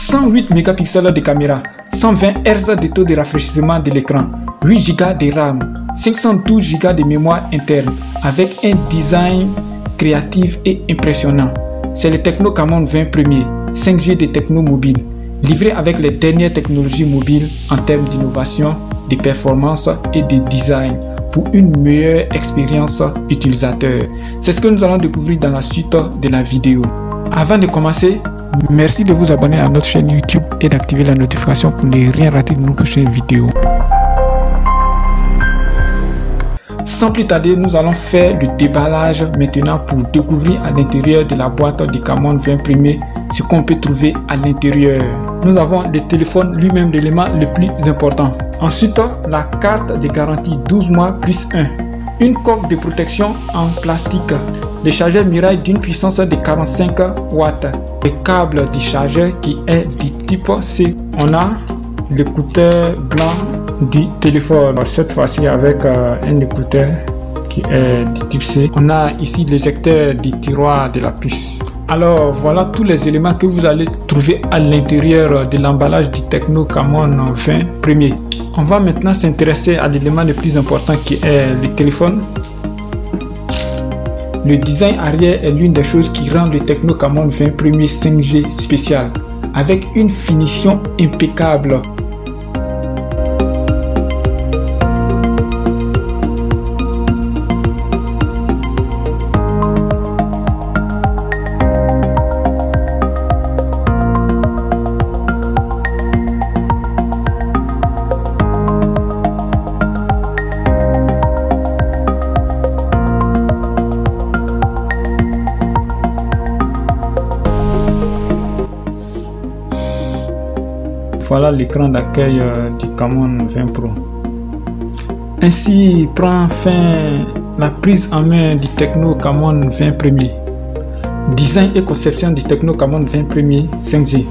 108 mégapixels de caméra, 120 Hz de taux de rafraîchissement de l'écran, 8 Go de RAM, 512 Go de mémoire interne, avec un design créatif et impressionnant. C'est le Tecno Camon 20 premier, 5G de Tecno Mobile, livré avec les dernières technologies mobiles en termes d'innovation, de performance et de design pour une meilleure expérience utilisateur. C'est ce que nous allons découvrir dans la suite de la vidéo. Avant de commencer, merci de vous abonner à notre chaîne YouTube et d'activer la notification pour ne rien rater de nos prochaines vidéos. Sans plus tarder, nous allons faire le déballage maintenant pour découvrir à l'intérieur de la boîte du Camon 20 premier ce qu'on peut trouver à l'intérieur. Nous avons le téléphone lui-même, l'élément le plus important. Ensuite, la carte de garantie 12 mois plus 1. Une coque de protection en plastique. Le chargeur Mirai d'une puissance de 45 watts. Le câble du chargeur qui est du type C. On a l'écouteur blanc du téléphone, cette fois-ci avec un écouteur qui est du type C. On a ici l'éjecteur du tiroir de la puce. Alors voilà tous les éléments que vous allez trouver à l'intérieur de l'emballage du Tecno Camon 20 premier. On va maintenant s'intéresser à l'élément le plus important qui est le téléphone. Le design arrière est l'une des choses qui rend le Tecno Camon 20 premier 5G spécial, avec une finition impeccable. Voilà l'écran d'accueil du Camon 20 Pro. Ainsi prend fin la prise en main du Tecno Camon 20 premier. Design et conception du Tecno Camon 20 premier 5G.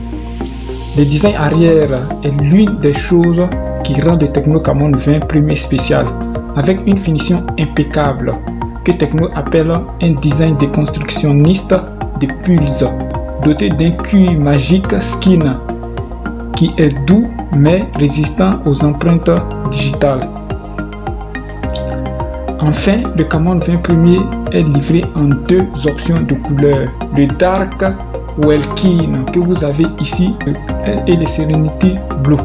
Le design arrière est l'une des choses qui rend le Tecno Camon 20 premier spécial, avec une finition impeccable que Tecno appelle un design déconstructionniste de pulse, doté d'un cuir magique skin qui est doux mais résistant aux empreintes digitales. Enfin, le Camon 20 premier est livré en deux options de couleurs, le Dark Welkin que vous avez ici et le Serenity Blue.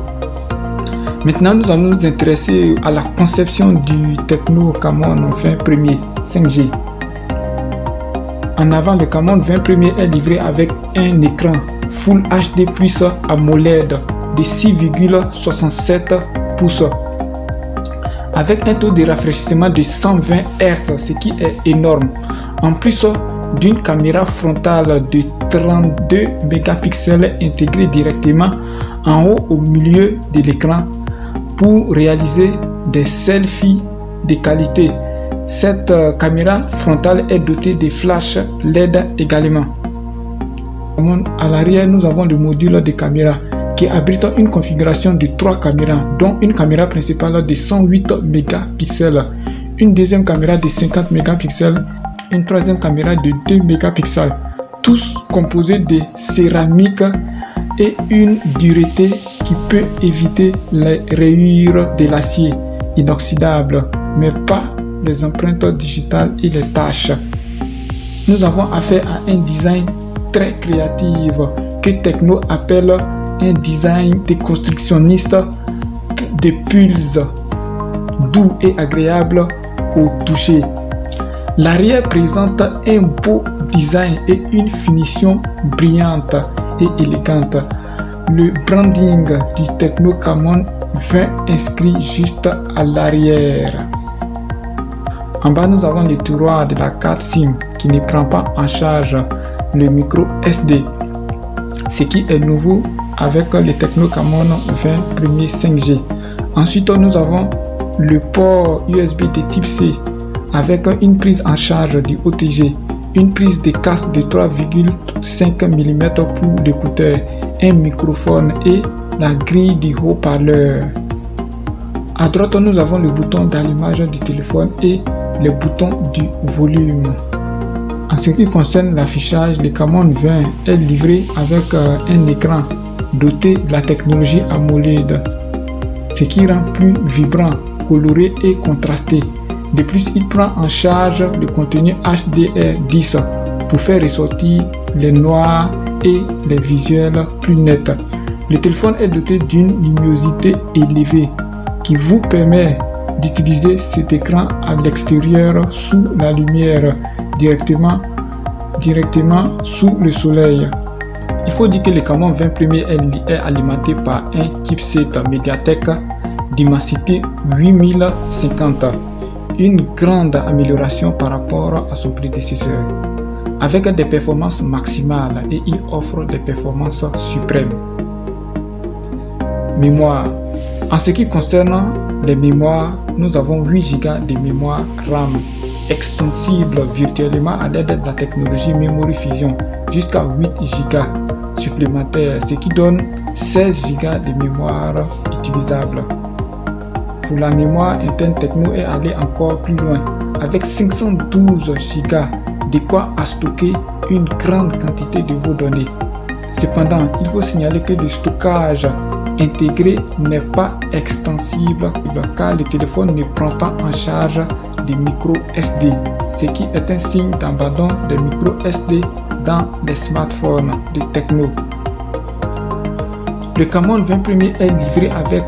Maintenant, nous allons nous intéresser à la conception du Tecno Camon 20 premier 5G. En avant, le Camon 20 premier est livré avec un écran Full HD plus AMOLED de 6,67 pouces avec un taux de rafraîchissement de 120 Hz, ce qui est énorme, en plus d'une caméra frontale de 32 mégapixels intégrée directement en haut au milieu de l'écran pour réaliser des selfies de qualité. Cette caméra frontale est dotée de flash LED également. À l'arrière, nous avons le module de caméra qui abrite une configuration de 3 caméras, dont une caméra principale de 108 mégapixels, une deuxième caméra de 50 mégapixels, une troisième caméra de 2 mégapixels, tous composés de céramique et une dureté qui peut éviter les rayures de l'acier inoxydable, mais pas les empreintes digitales et les taches. Nous avons affaire à un design très créatif que Tecno appelle un design déconstructionniste de pulse, doux et agréable au toucher. L'arrière présente un beau design et une finition brillante et élégante. Le branding du Tecno Camon 20 inscrit juste à l'arrière. En bas, nous avons le tiroir de la carte SIM qui ne prend pas en charge le micro SD, ce qui est nouveau avec le Tecno Camon 20 premier 5G. Ensuite, nous avons le port USB de type C avec une prise en charge du OTG, une prise de casque de 3,5 mm pour l'écouteur, un microphone et la grille du haut-parleur. À droite, nous avons le bouton d'allumage du téléphone et le bouton du volume. En ce qui concerne l'affichage, le Camon 20 est livré avec un écran doté de la technologie AMOLED, ce qui rend plus vibrant, coloré et contrasté. De plus, il prend en charge le contenu HDR10 pour faire ressortir les noirs et les visuels plus nets. Le téléphone est doté d'une luminosité élevée qui vous permet d'utiliser cet écran à l'extérieur sous la lumière directement sous le soleil. Il faut dire que le Camon 20 Premier est alimenté par un chipset Mediatek Dimensity 8050, une grande amélioration par rapport à son prédécesseur, avec des performances maximales, et il offre des performances suprêmes. Mémoire. En ce qui concerne les mémoires, nous avons 8 Go de mémoire RAM extensible virtuellement à l'aide de la technologie Memory Fusion jusqu'à 8 Go supplémentaires, ce qui donne 16 Go de mémoire utilisable. Pour la mémoire interne, Tecno est allé encore plus loin avec 512 Go, de quoi à stocker une grande quantité de vos données. Cependant, il faut signaler que le stockage intégré n'est pas extensible car le téléphone ne prend pas en charge des micro SD, ce qui est un signe d'abandon des micro SD dans les smartphones de Tecno. Le Camon 20 Premier est livré avec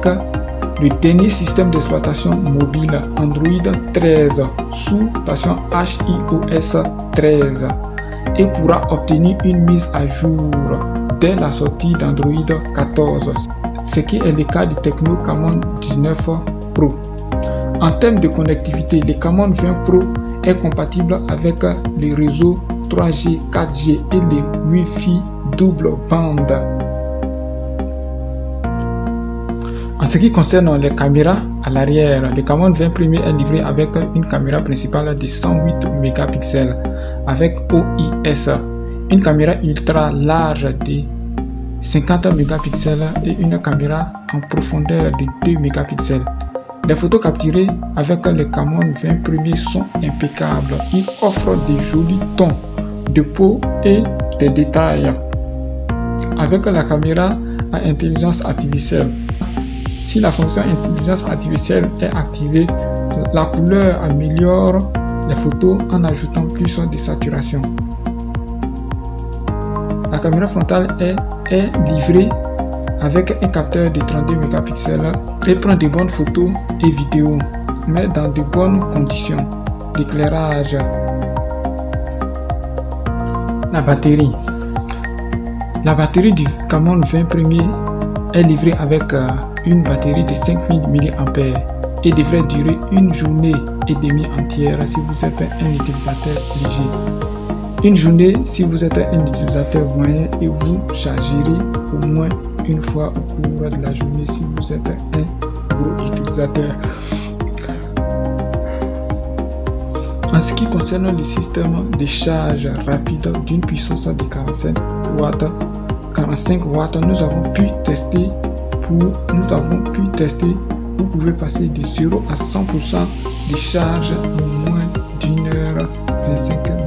le dernier système d'exploitation mobile Android 13 sous version HIOS 13 et pourra obtenir une mise à jour dès la sortie d'Android 14, ce qui est le cas du Tecno Camon 19 Pro. En termes de connectivité, le Camon 20 Pro est compatible avec le réseau 3G, 4G et le Wi-Fi double bande. En ce qui concerne les caméras à l'arrière, le Camon 20 Premier est livré avec une caméra principale de 108 mégapixels avec OIS, une caméra ultra large de 50 mégapixels et une caméra en profondeur de 2 mégapixels. Les photos capturées avec le Camon 20 Premier sont impeccables. Il offre de jolis tons de peau et des détails. Avec la caméra à intelligence artificielle, si la fonction intelligence artificielle est activée, la couleur améliore les photos en ajoutant plus de saturation. La caméra frontale est livrée avec un capteur de 32 mégapixels et prend de bonnes photos et vidéos, mais dans de bonnes conditions d'éclairage. La batterie. La batterie du Camon 20 Premier est livrée avec une batterie de 5000 mAh et devrait durer une journée et demie entière si vous êtes un utilisateur léger. Une journée si vous êtes un utilisateur moyen et vous chargerez au moins une fois au cours de la journée si vous êtes un gros utilisateur. En ce qui concerne le système de charge rapide d'une puissance de 45 watts, nous avons pu tester. Vous pouvez passer de 0 à 100% de charge en moins d'1h25